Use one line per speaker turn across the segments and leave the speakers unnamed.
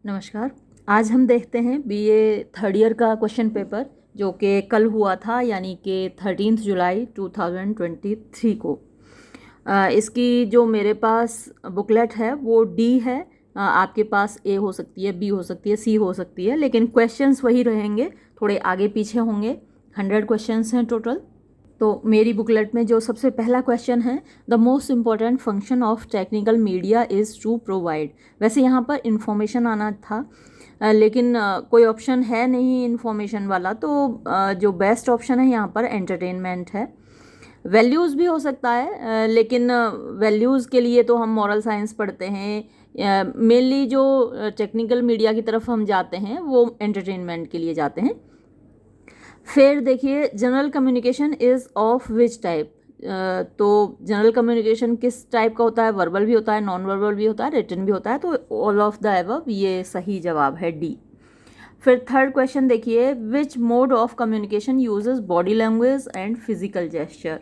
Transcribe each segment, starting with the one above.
नमस्कार। आज हम देखते हैं बीए थर्ड ईयर का क्वेश्चन पेपर जो कि कल हुआ था, यानी कि 13 जुलाई 2023 को। इसकी जो मेरे पास बुकलेट है वो डी है। आपके पास ए हो सकती है, बी हो सकती है, सी हो सकती है, लेकिन क्वेश्चंस वही रहेंगे, थोड़े आगे पीछे होंगे। 100 क्वेश्चंस हैं टोटल। तो मेरी बुकलेट में जो सबसे पहला क्वेश्चन है, the most important function of technical media is to provide. वैसे यहाँ पर इंफॉर्मेशन आना था, लेकिन कोई ऑप्शन है नहीं इंफॉर्मेशन वाला, तो जो बेस्ट ऑप्शन है यहाँ पर एंटरटेनमेंट है। वैल्यूज़ भी हो सकता है, लेकिन वैल्यूज़ के लिए तो हम मॉरल साइंस पढ़ते हैं। मेनली जो टेक्निकल मीडिया की तरफ हम जाते हैं वो एंटरटेनमेंट के लिए जाते हैं। फिर देखिए, general communication is of which type. तो जनरल कम्युनिकेशन किस टाइप का होता है? वर्बल भी होता है, नॉन वर्बल भी होता है, रिटन भी होता है। तो ऑल ऑफ द अबव ये सही जवाब है डी। फिर थर्ड क्वेश्चन देखिए, which mode of communication uses body language and physical gesture.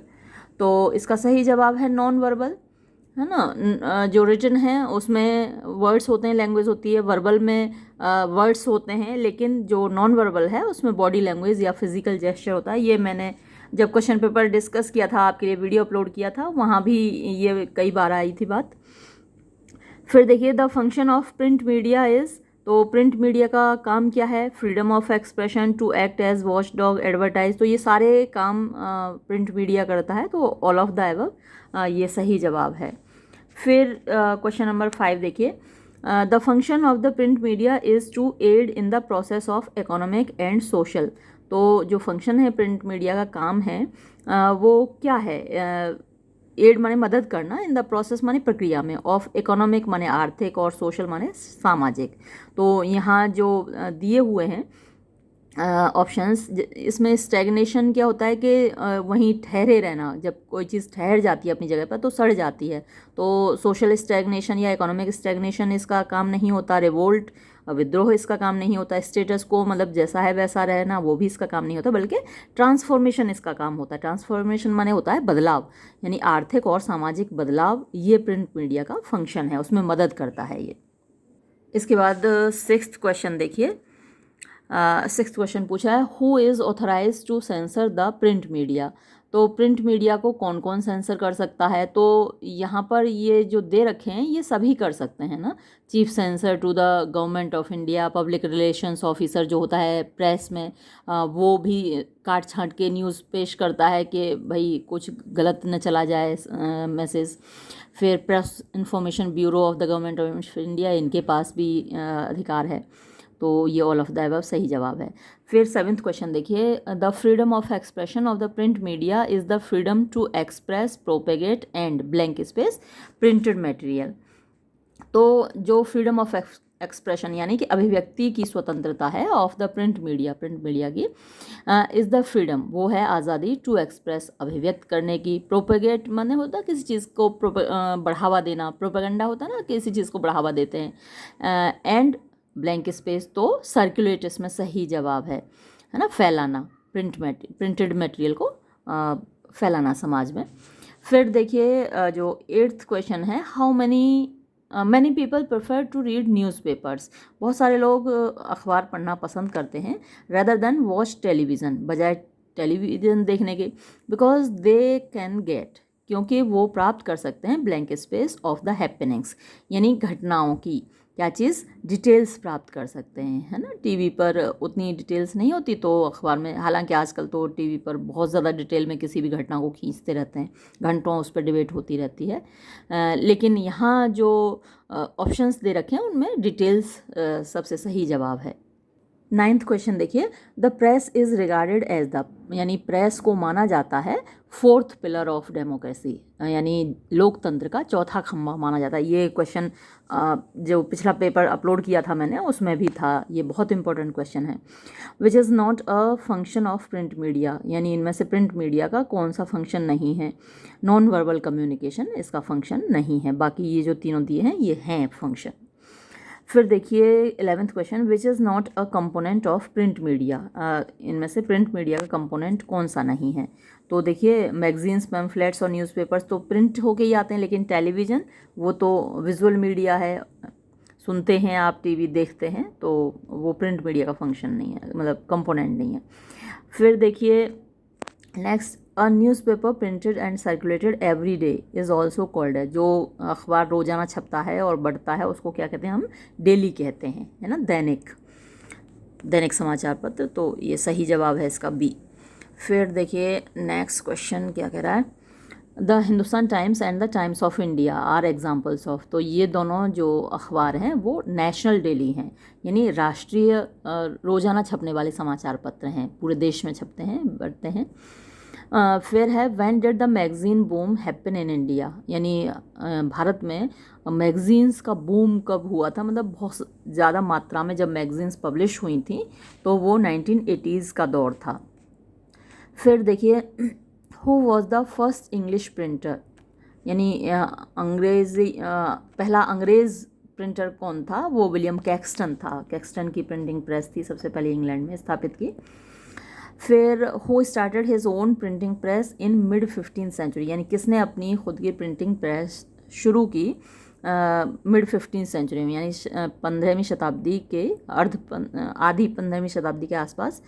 तो इसका सही जवाब है नॉन वर्बल, है ना। जो रिटन है उसमें वर्ड्स होते हैं, लैंग्वेज होती है। वर्बल में वर्ड्स होते हैं, लेकिन जो नॉन वर्बल है उसमें बॉडी लैंग्वेज या फिजिकल जेस्चर होता है। ये मैंने जब क्वेश्चन पेपर डिस्कस किया था, आपके लिए वीडियो अपलोड किया था, वहाँ भी ये कई बार आई थी बात। फिर देखिए, the function of print media is. तो प्रिंट मीडिया का काम क्या है? Freedom of expression, to act as watchdog, advertise. तो ये सारे काम प्रिंट मीडिया करता है, तो ऑल ऑफ द अबव ये सही जवाब है। फिर क्वेश्चन नंबर 5 देखिए, the function of the print media is to aid in the process of economic and social. तो जो फंक्शन है प्रिंट मीडिया का काम है, वो क्या है? एड माने मदद करना, इन द प्रोसेस माने प्रक्रिया में, ऑफ इकोनॉमिक माने आर्थिक, और सोशल माने सामाजिक। तो यहाँ जो दिए हुए हैं ऑप्शंस, इसमें स्टैग्नेशन क्या होता है कि वहीं ठहरे रहना। जब कोई चीज़ ठहर जाती है अपनी जगह पर तो सड़ जाती है। तो सोशल स्टैग्नेशन या इकोनॉमिक स्टैग्नेशन इसका काम नहीं होता। रिवोल्ट, विद्रोह इसका काम नहीं होता। स्टेटस को, मतलब जैसा है वैसा रहना, वो भी इसका काम नहीं होता, बल्कि ट्रांसफॉर्मेशन इसका काम होता है। ट्रांसफॉर्मेशन माने होता है बदलाव, यानी आर्थिक और सामाजिक बदलाव। ये प्रिंट मीडिया का फंक्शन है, उसमें मदद करता है ये। इसके बाद सिक्स्थ क्वेश्चन देखिए। सिक्स्थ क्वेश्चन पूछा है, who is authorise to censor the print media. तो प्रिंट मीडिया को कौन कौन सेंसर कर सकता है? तो यहाँ पर ये जो दे रखे हैं ये सभी कर सकते हैं ना। Chief censor to the government of India, public relations officer जो होता है प्रेस में, वो भी काट छांट के न्यूज़ पेश करता है कि भाई कुछ गलत न चला जाए मैसेज। फिर press information bureau of the government of India, इनके पास भी अधिकार है। तो ये ऑल ऑफ द अबव सही जवाब है। फिर सेवन्थ क्वेश्चन देखिए, the freedom of expression of the print media is the freedom to express, propagate and blank space printed material. तो जो फ्रीडम ऑफ एक्सप्रेशन यानी कि अभिव्यक्ति की स्वतंत्रता है ऑफ द प्रिंट मीडिया की, इज़ द फ्रीडम, वो है आज़ादी, टू एक्सप्रेस, अभिव्यक्त करने की। प्रोपेगेट माने होता है किसी चीज़ को बढ़ावा देना, प्रोपेगेंडा होता है ना, किसी चीज़ को बढ़ावा देते हैं। एंड ब्लैंक स्पेस तो सर्कुलेट इसमें सही जवाब है ना, फैलाना, प्रिंटेड मटेरियल को फैलाना समाज में। फिर देखिए, जो एट्थ क्वेश्चन है, how many people prefer to read newspapers. बहुत सारे लोग अखबार पढ़ना पसंद करते हैं, रेदर देन वॉच टेलीविज़न, बजाय टेलीविज़न देखने के। बिकॉज दे कैन गेट, क्योंकि वो प्राप्त कर सकते हैं blank space of the happenings, यानी घटनाओं की क्या चीज़, डिटेल्स प्राप्त कर सकते हैं, है ना। टीवी पर उतनी डिटेल्स नहीं होती, तो अखबार में, हालांकि आजकल तो टीवी पर बहुत ज़्यादा डिटेल में किसी भी घटना को खींचते रहते हैं, घंटों उस पर डिबेट होती रहती है। लेकिन यहाँ जो ऑप्शंस दे रखे हैं उनमें डिटेल्स सबसे सही जवाब है। नाइन्थ क्वेश्चन देखिए, the press is regarded as the, यानी प्रेस को माना जाता है फोर्थ पिलर ऑफ डेमोक्रेसी, यानी लोकतंत्र का चौथा खंभा माना जाता है। ये क्वेश्चन जो पिछला पेपर अपलोड किया था मैंने उसमें भी था, ये बहुत इंपॉर्टेंट क्वेश्चन है। Which is not a function of print media, यानी इनमें से प्रिंट मीडिया का कौन सा फंक्शन नहीं है? नॉन वर्बल कम्युनिकेशन इसका फंक्शन नहीं है, बाकी ये जो तीनों दिए हैं ये हैं फंक्शन। फिर देखिए 11th question, which is not a component of print media. इनमें से प्रिंट मीडिया का कंपोनेंट कौन सा नहीं है? तो देखिए, मैगजीन्स, पैम्फलेट्स और न्यूज़पेपर्स तो प्रिंट होके ही आते हैं, लेकिन टेलीविज़न वो तो विजुअल मीडिया है। सुनते हैं आप, टीवी देखते हैं, तो वो प्रिंट मीडिया का फंक्शन नहीं है, मतलब कंपोनेंट नहीं है। फिर देखिए next, a newspaper printed and circulated every day is also called है। जो अखबार रोज़ाना छपता है और बढ़ता है उसको क्या कहते हैं, हम डेली कहते हैं, है ना, दैनिक समाचार पत्र। तो ये सही जवाब है इसका बी। फिर देखिए नेक्स्ट क्वेश्चन क्या कह रहा है, the Hindustan Times and the Times of India are examples of. तो ये दोनों जो अखबार हैं वो नेशनल डेली हैं, यानी राष्ट्रीय रोज़ाना छपने वाले समाचार पत्र हैं, पूरे देश में छपते हैं, बढ़ते हैं। फिर है when did the magazine boom happen in India, यानी भारत में मैगज़ीन्स का बूम कब हुआ था, मतलब बहुत ज़्यादा मात्रा में जब मैगज़ीन्स पब्लिश हुई थी, तो वो 1980s का दौर था। फिर देखिए who was the first English printer, यानी अंग्रेज़ी पहला अंग्रेज़ प्रिंटर कौन था, वो विलियम कैक्सटन था। कैक्सटन की प्रिंटिंग प्रेस थी सबसे पहले इंग्लैंड में स्थापित की। फिर who started his own printing press in mid 15th century, यानी किसने अपनी खुद की प्रिंटिंग प्रेस शुरू की मिड 15th सेंचुरी में, यानी 15वीं शताब्दी के आधी 15वीं शताब्दी के आसपास।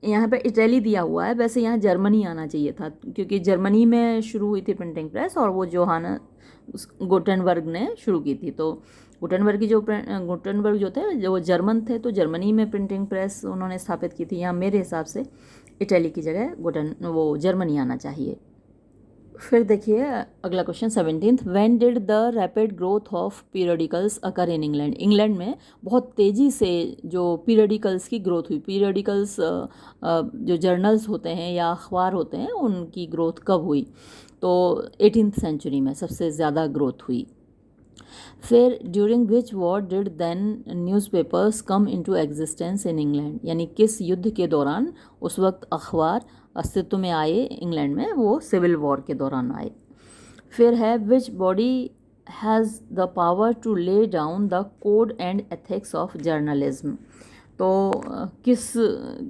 यहाँ पे इटली दिया हुआ है, वैसे यहाँ जर्मनी आना चाहिए था, क्योंकि जर्मनी में शुरू हुई थी प्रिंटिंग प्रेस और वो जोहानस गुटेनबर्ग ने शुरू की थी। तो गुटेनबर्ग जो थे जो जर्मन थे, तो जर्मनी में प्रिंटिंग प्रेस उन्होंने स्थापित की थी। यहाँ मेरे हिसाब से इटली की जगह वो जर्मनी आना चाहिए। फिर देखिए अगला question 17th, when did the rapid growth of periodicals occur in England. England में बहुत तेज़ी से जो पीरियडिकल्स की ग्रोथ हुई, पीरियडिकल्स जो जर्नल्स होते हैं या अखबार होते हैं, उनकी ग्रोथ कब हुई, तो 18th सेंचुरी में सबसे ज़्यादा ग्रोथ हुई। फिर during which war did then newspapers come into existence in England, यानी किस युद्ध के दौरान उस वक्त अखबार अस्तित्व में आए इंग्लैंड में, वो सिविल वॉर के दौरान आए। फिर है which body has the power to lay down the code and ethics of journalism. तो किस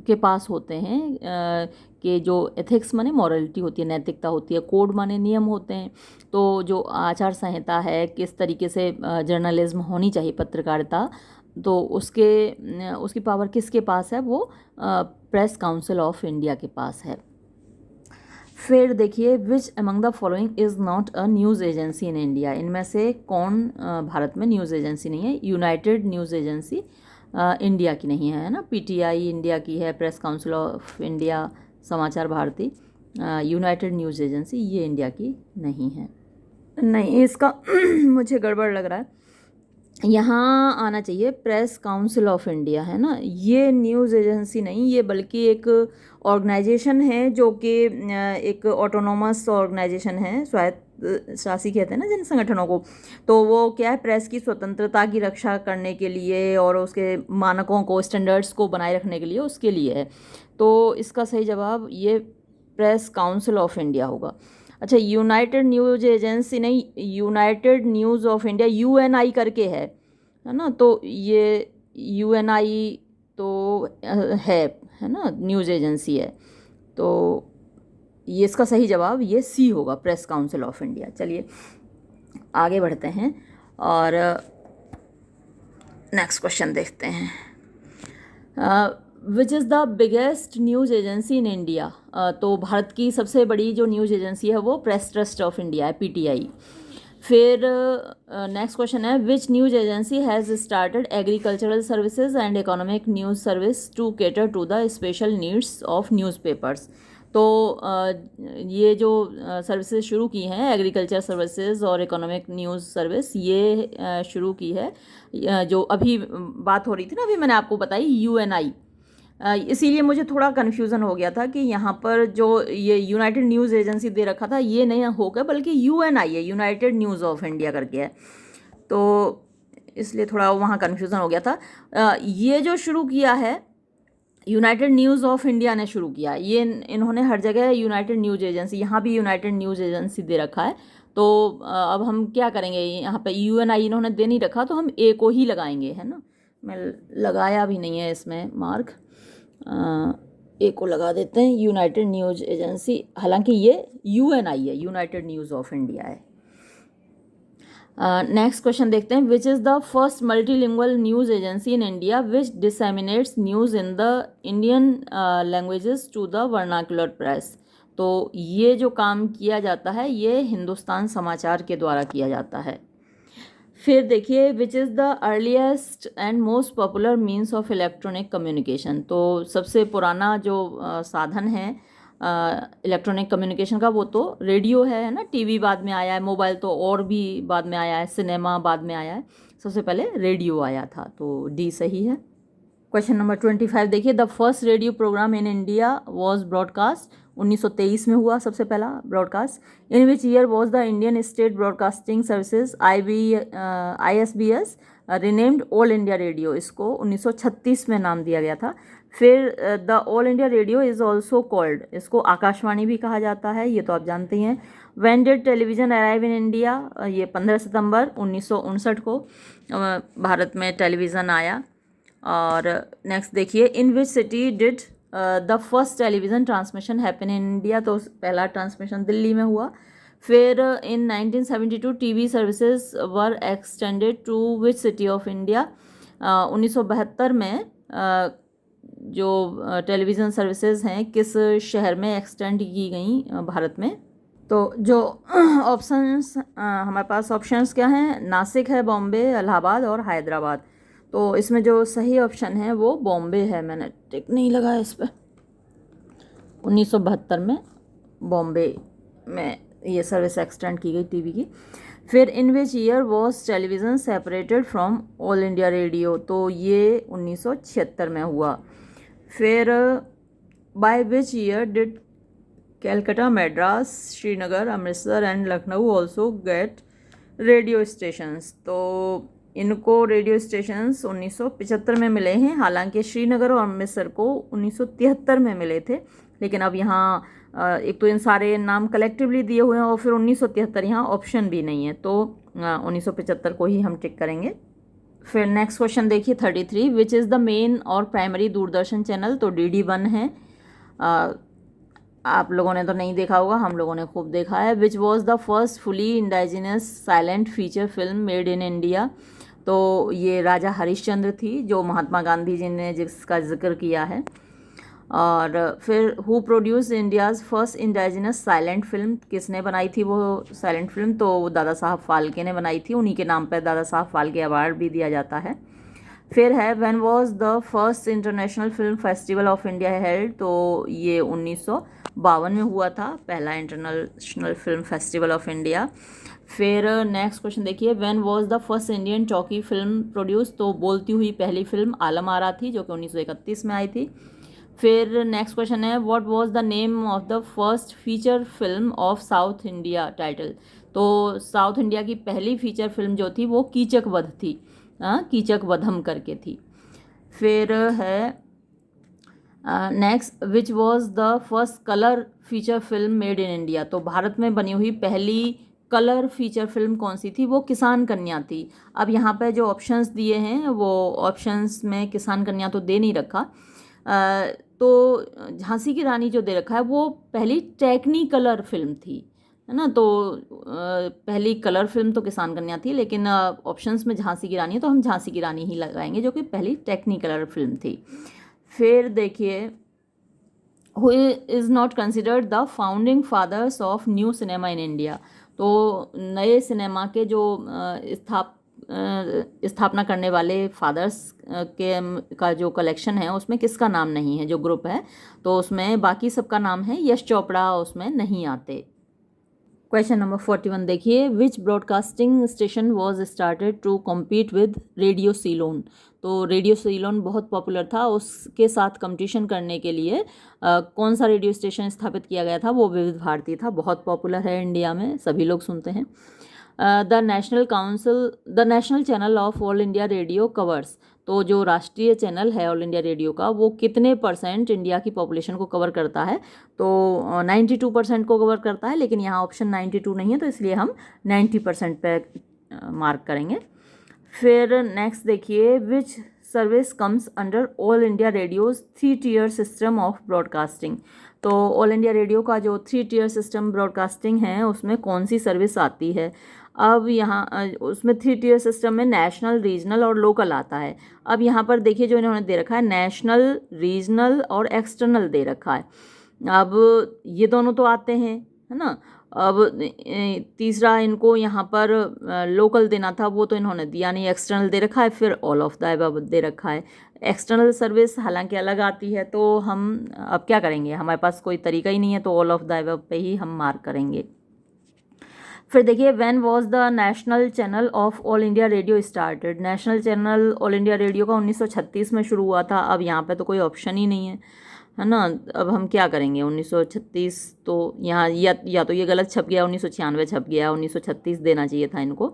के पास होते हैं कि जो एथिक्स माने मॉरलिटी होती है, नैतिकता होती है, कोड माने नियम होते हैं। तो जो आचार संहिता है, किस तरीके से जर्नलिज्म होनी चाहिए, पत्रकारिता, तो उसकी पावर किसके पास है, वो प्रेस काउंसिल ऑफ इंडिया के पास है। फिर देखिए which among the following is not a news agency in India, इनमें से कौन भारत में न्यूज़ एजेंसी नहीं है। यूनाइटेड न्यूज़ एजेंसी इंडिया की नहीं है ना, पीटीआई इंडिया की है, प्रेस काउंसिल ऑफ इंडिया, समाचार भारती, यूनाइटेड न्यूज़ एजेंसी ये इंडिया की नहीं है। नहीं, इसका मुझे गड़बड़ लग रहा है, यहाँ आना चाहिए प्रेस काउंसिल ऑफ इंडिया, है ना, ये न्यूज़ एजेंसी नहीं, ये बल्कि एक ऑर्गेनाइजेशन है जो कि एक ऑटोनोमस ऑर्गेनाइजेशन है, स्वायत्त शासी कहते हैं ना जिन संगठनों को। तो वो क्या है, प्रेस की स्वतंत्रता की रक्षा करने के लिए और उसके मानकों को, स्टैंडर्ड्स को बनाए रखने के लिए, उसके लिए है। तो इसका सही जवाब ये प्रेस काउंसिल ऑफ इंडिया होगा। अच्छा, यूनाइटेड न्यूज़ एजेंसी नहीं, United News of India Uni करके है ना, तो ये यूएनआई तो है ना, न्यूज़ एजेंसी है। तो ये इसका सही जवाब ये सी होगा, प्रेस काउंसिल ऑफ इंडिया। चलिए आगे बढ़ते हैं और नेक्स्ट क्वेश्चन देखते हैं। Which is the biggest news agency in India. तो भारत की सबसे बड़ी जो न्यूज़ एजेंसी है वो प्रेस ट्रस्ट ऑफ इंडिया है, पीटीआई। फिर नेक्स्ट क्वेश्चन है which news agency has started agricultural services and economic news service to cater to the special needs of newspapers. तो ये जो सर्विसेज शुरू की हैं, एग्रीकल्चर सर्विसेज और इकोनॉमिक न्यूज़ सर्विस, ये शुरू की है जो अभी बात हो रही थी ना, अभी मैंने आपको बताई, यूएनआई। इसीलिए मुझे थोड़ा कन्फ्यूज़न हो गया था कि यहाँ पर जो ये यूनाइटेड न्यूज़ एजेंसी दे रखा था ये नहीं होगा, बल्कि यूएनआई है, यूनाइटेड न्यूज़ ऑफ इंडिया करके है। तो इसलिए थोड़ा वहाँ कन्फ्यूज़न हो गया था। ये जो शुरू किया है यूनाइटेड न्यूज़ ऑफ इंडिया ने शुरू किया, ये इन्होंने हर जगह यूनाइटेड न्यूज़ एजेंसी, यहाँ भी यूनाइटेड न्यूज़ एजेंसी दे रखा है। तो अब हम क्या करेंगे, यहाँ पे यूएनआई इन्होंने दे नहीं रखा, तो हम ए को ही लगाएंगे, है ना। मैं लगाया भी नहीं है इसमें मार्क, ए को लगा देते हैं, यूनाइटेड न्यूज़ एजेंसी, हालांकि ये यूएनआई है, यूनाइटेड न्यूज़ ऑफ इंडिया है। नेक्स्ट क्वेश्चन देखते हैं, which is the first multilingual news agency in India which disseminates news in the Indian languages to the vernacular press. तो ये जो काम किया जाता है ये हिंदुस्तान समाचार के द्वारा किया जाता है। फिर देखिए, विच is the earliest and most popular means of electronic communication. तो सबसे पुराना जो साधन है इलेक्ट्रॉनिक कम्युनिकेशन का वो तो रेडियो है ना। टीवी बाद में आया है, मोबाइल तो और भी बाद में आया है, सिनेमा बाद में आया है, सबसे पहले रेडियो आया था, तो डी सही है। क्वेश्चन नंबर 25 देखिए, the first radio program in India was broadcast 1923 में हुआ सबसे पहला ब्रॉडकास्ट। In which year was the Indian state broadcasting services ISBS renamed all India radio. इसको 1936 में नाम दिया गया था। फिर the all India radio is also called, इसको आकाशवाणी भी कहा जाता है, ये तो आप जानते हैं। When did television arrive in India, ये 15 सितंबर 1959 को भारत में टेलीविज़न आया। और नेक्स्ट देखिए, in which city did the first television transmission happen in India. तो पहला ट्रांसमिशन दिल्ली में हुआ। फिर in 1972 TV services were extended to which city of India. 1972 में जो टेलीविज़न सर्विसेज हैं किस शहर में एक्सटेंड की गई भारत में। तो जो ऑप्शंस हमारे पास ऑप्शंस क्या हैं, नासिक है, बॉम्बे, इलाहाबाद और हैदराबाद। तो इसमें जो सही ऑप्शन है वो बॉम्बे है, मैंने टिक नहीं लगाया इस पर। 1972 में बॉम्बे में ये सर्विस एक्सटेंड की गई टीवी की। फिर in which year was television separated from All India Radio. तो ये 1976 में हुआ। फिर by which year did Calcutta, Madras, Srinagar, Amritsar and Lucknow also get radio stations. तो इनको रेडियो स्टेशंस 1975 में मिले हैं। हालांकि श्रीनगर और अमृतसर को 1973 में मिले थे, लेकिन अब यहाँ एक तो इन सारे नाम कलेक्टिवली दिए हुए हैं और फिर 1973 यहाँ ऑप्शन भी नहीं है, तो 1975 को ही हम टिक करेंगे। फिर नेक्स्ट क्वेश्चन देखिए 33, विच इज़ द मेन और प्राइमरी दूरदर्शन चैनल। तो DD1 है। आप लोगों ने तो नहीं देखा होगा, हम लोगों ने खूब देखा है। Which was the first fully indigenous silent feature film made in India. तो ये राजा हरिश्चंद्र थी, जो महात्मा गांधी जी ने जिसका जिक्र किया है। और फिर who produce India's first indigenous silent film, किसने बनाई थी वो साइलेंट फिल्म। तो दादा साहब फाल्के ने बनाई थी, उन्हीं के नाम पर दादा साहब फाल्के अवार्ड भी दिया जाता है। फिर है when was the first international film festival of India held. तो ये 1952 में हुआ था पहला international film festival of India. फिर नेक्स्ट क्वेश्चन देखिए, when was the first Indian talkie film produce. तो बोलती हुई पहली फिल्म आलम आरा थी, जो कि 1931 में आई थी। फिर नेक्स्ट क्वेश्चन है, what was the name of the first feature film of south India title. तो साउथ इंडिया की पहली फीचर फिल्म जो थी वो कीचक वध थी, कीचक वधम करके थी। फिर है next, which was the first colour feature film made in India. तो भारत में बनी हुई पहली कलर फीचर फिल्म कौन सी थी, वो किसान कन्या थी। अब यहाँ पे जो ऑप्शंस दिए हैं वो ऑप्शंस में किसान कन्या तो दे नहीं रखा, तो झांसी की रानी जो दे रखा है वो पहली टेक्निकलर फिल्म थी, है ना। तो पहली कलर फिल्म तो किसान कन्या थी, लेकिन ऑप्शंस में झांसी की रानी है तो हम झांसी की रानी ही लगाएंगे, जो कि पहली टेक्निकलर फिल्म थी। फिर देखिए, who is not considered the founding fathers of new cinema in India. तो नए सिनेमा के जो स्थापना करने वाले फादर्स का जो कलेक्शन है उसमें किसका नाम नहीं है, जो ग्रुप है, तो उसमें बाकी सबका नाम है, यश चोपड़ा उसमें नहीं आते। क्वेश्चन नंबर 41 देखिए, which broadcasting station was started to compete with radio Ceylon. तो रेडियो सीलोन बहुत पॉपुलर था, उसके साथ कंपटीशन करने के लिए कौन सा रेडियो स्टेशन स्थापित किया गया था, वो विविध भारती था। बहुत पॉपुलर है इंडिया में, सभी लोग सुनते हैं। The national channel of all India radio covers. तो जो राष्ट्रीय चैनल है ऑल इंडिया रेडियो का वो कितने % इंडिया की पॉपुलेशन को कवर करता है। तो 92% को कवर करता है, लेकिन यहाँ ऑप्शन 92 नहीं है, तो इसलिए हम 90% पे मार्क करेंगे। फिर नेक्स्ट देखिए, which service comes under All India Radio's 3 tier system of broadcasting. तो ऑल इंडिया रेडियो का जो 3 टियर सिस्टम ब्रॉडकास्टिंग है उसमें कौन सी सर्विस आती है। अब यहाँ उसमें 3 tier सिस्टम में नेशनल, रीजनल और लोकल आता है। अब यहाँ पर देखिए जो इन्होंने दे रखा है नेशनल, रीजनल और एक्सटर्नल दे रखा है। अब ये दोनों तो आते हैं, है ना। अब तीसरा इनको यहाँ पर लोकल देना था, वो तो इन्होंने दिया नहीं, एक्सटर्नल दे रखा है। फिर ऑल ऑफ द अबव दे रखा है। एक्सटर्नल सर्विस हालांकि अलग आती है, तो हम अब क्या करेंगे, हमारे पास कोई तरीका ही नहीं है, तो ऑल ऑफ द अबव पे ही हम मार्क करेंगे। फिर देखिए when was the national channel of all India radio started. National channel all India Radio का 1936 में शुरू हुआ था। अब यहाँ पे तो कोई ऑप्शन ही नहीं है ना। अब हम क्या करेंगे, 1936 तो यहाँ या तो ये गलत छप गया, 1996 छप गया, 1936 देना चाहिए था इनको।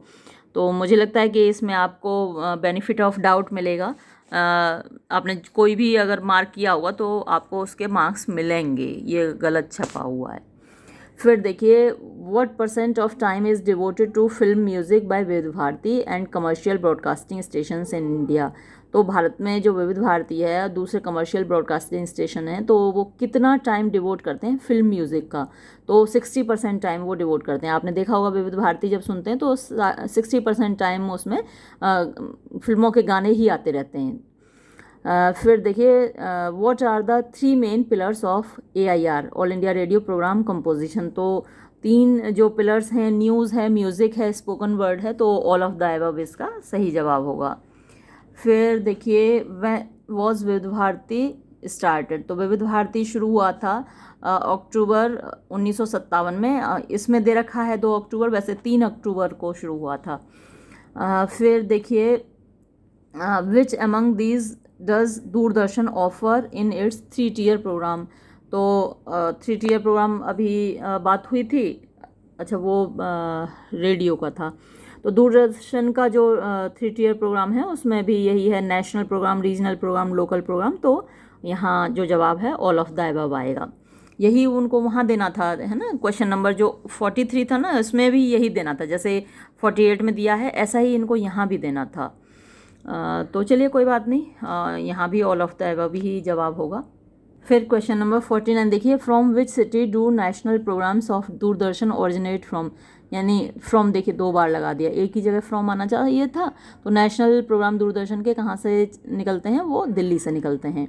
तो मुझे लगता है कि इसमें आपको बेनिफिट ऑफ डाउट मिलेगा। आपने कोई भी अगर मार्क किया होगा तो आपको उसके मार्क्स मिलेंगे, ये गलत छपा हुआ है। फिर देखिए what % of time is devoted to film music by Vividh Bharati and commercial broadcasting stations in India. तो भारत में जो विविध भारती है, दूसरे कमर्शियल ब्रॉडकास्टिंग स्टेशन हैं, तो वो कितना टाइम डिवोट करते हैं फिल्म म्यूज़िक का, तो 60% टाइम वो डिवोट करते हैं। आपने देखा होगा विविध भारती जब सुनते हैं तो 60% टाइम उसमें फिल्मों के गाने ही आते रहते हैं। फिर देखिए what are the 3 main pillars of AIR, all India radio program composition. तो 3 जो पिलर्स हैं, न्यूज़ है, म्यूज़िक है, स्पोकन वर्ड है, तो ऑल ऑफ द अबव इसका सही जवाब होगा। फिर देखिए वॉज विविध भारती स्टार्टेड। तो विविध भारती शुरू हुआ था अक्टूबर 1957 में। इसमें दे रखा है 2 अक्टूबर, वैसे 3 अक्टूबर को शुरू हुआ था। फिर देखिए which among these does Doordarshan offer in its 3 tier program. तो 3 tier प्रोग्राम अभी बात हुई थी, अच्छा वो रेडियो का था। तो दूरदर्शन का जो 3 tier प्रोग्राम है उसमें भी यही है, national program, regional program, local program. तो यहाँ जो जवाब है ऑल ऑफ द अबव आएगा। यही उनको वहाँ देना था, है ना। क्वेश्चन नंबर जो 43 था ना, इसमें भी यही देना था, जैसे 48 में दिया है ऐसा ही इनको यहाँ भी देना था। तो चलिए कोई बात नहीं, यहाँ भी ऑल ऑफ द अबव ही जवाब होगा। फिर क्वेश्चन नंबर 49 देखिए, from which city do national programs of Doordarshan originate from. यानी फ्रॉम देखिए 2 बार लगा दिया, एक ही जगह फ्रॉम आना चाहिए था। तो नेशनल प्रोग्राम दूरदर्शन के कहाँ से निकलते हैं, वो दिल्ली से निकलते हैं।